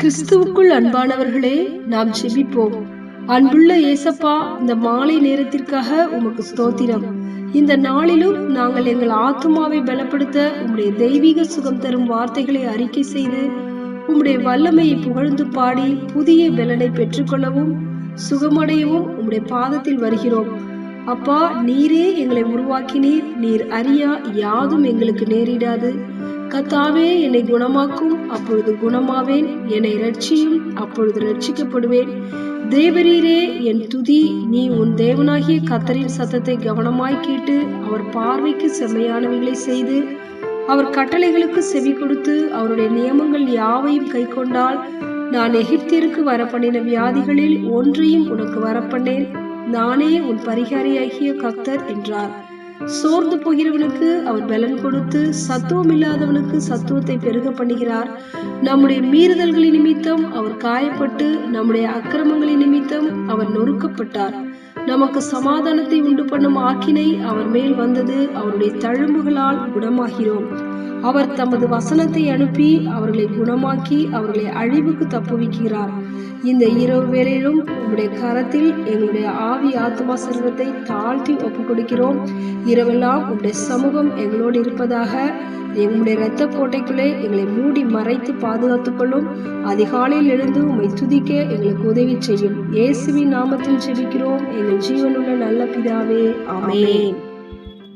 கிறிஸ்துவுக்குள் அன்பானவர்களே, நாம் ஜெபிப்போம். அன்புள்ள ஏசப்பா, இந்த மாலை நேரத்திற்காக உமக்கு ஸ்தோத்திரம். இந்த நாளிலும் நாங்கள் எங்கள் ஆத்துமாவை பலப்படுத்த உம்முடைய தெய்வீக சுகம் தரும் வார்த்தைகளை அறிக்கை செய்து உம்முடைய வல்லமையை புகழ்ந்து பாடி புதிய பலனை பெற்றுக்கொள்ளவும் சுகமடையவும் உம்முடைய பாதத்தில் வருகிறோம். அப்பா, நீரே எங்களை உருவாக்கினீர். நீர் அறியா யாதும் எங்களுக்கு நேரிடாது. கர்த்தாவே, என்னை குணமாக்கும், அப்பொழுது குணமாவேன். என்னை ரட்சியும், அப்பொழுது ரட்சிக்கப்படுவேன். தேவரீரே என் துதி. நீ உன் தேவனாகிய கர்த்தரின் சத்தத்தை கவனமாய் கேட்டு அவர் பார்வைக்கு செம்மையானவைகளை செய்து அவர் கட்டளைகளுக்கு செவி கொடுத்து அவருடைய நியமங்கள் யாவையும் கை கொண்டால் நான் எகிப்திற்கு வரப்பண்ணின வியாதிகளில் ஒன்றையும் உனக்கு வரப்பண்ணேன். நானே உன் பரிகாரியாகிய கர்த்தர் என்றார். சோர்ந்து போகிறவனுக்கு அவர் பலன் கொடுத்து சத்துவம் இல்லாதவனுக்கு சத்துவத்தை பெருக பண்ணுகிறார். நம்முடைய மீறுதல்களின் நிமித்தம் அவர் காயப்பட்டு நம்முடைய அக்கிரமங்களின் நிமித்தம் அவர் நொறுக்கப்பட்டார். நமக்கு சமாதானத்தை உண்டு பண்ணும் ஆக்கினை அவர் மேல் வந்தது. அவருடைய தழும்புகளால் குணமாகிறோம். அவர் தமது வசனத்தை அனுப்பி அவர்களை குணமாக்கி அவர்களை அழிவுக்கு தப்புவிக்கிறார். இந்த இரவு வேளையிலும் உங்களுடைய கரத்தில் எங்களுடைய ஆவி ஆத்மா சர்வத்தை தாழ்த்தி ஒப்புக் கொடுக்கிறோம். இரவெல்லாம் உங்களுடைய சமூகம் எங்களோடு இருப்பதாக. எங்களுடைய இரத்த கோட்டைக்குள்ளே எங்களை மூடி மறைத்து பாதுகாத்துக் கொள்ளும். அதிகாலையில் எழுந்து உம்மை துதிக்க எங்களுக்கு உதவி செய்யும். இயேசுவின் நாமத்தில் ஜெபிக்கிறோம் எங்கள் ஜீவனுள்ள நல்ல பிதாவே, ஆமென்.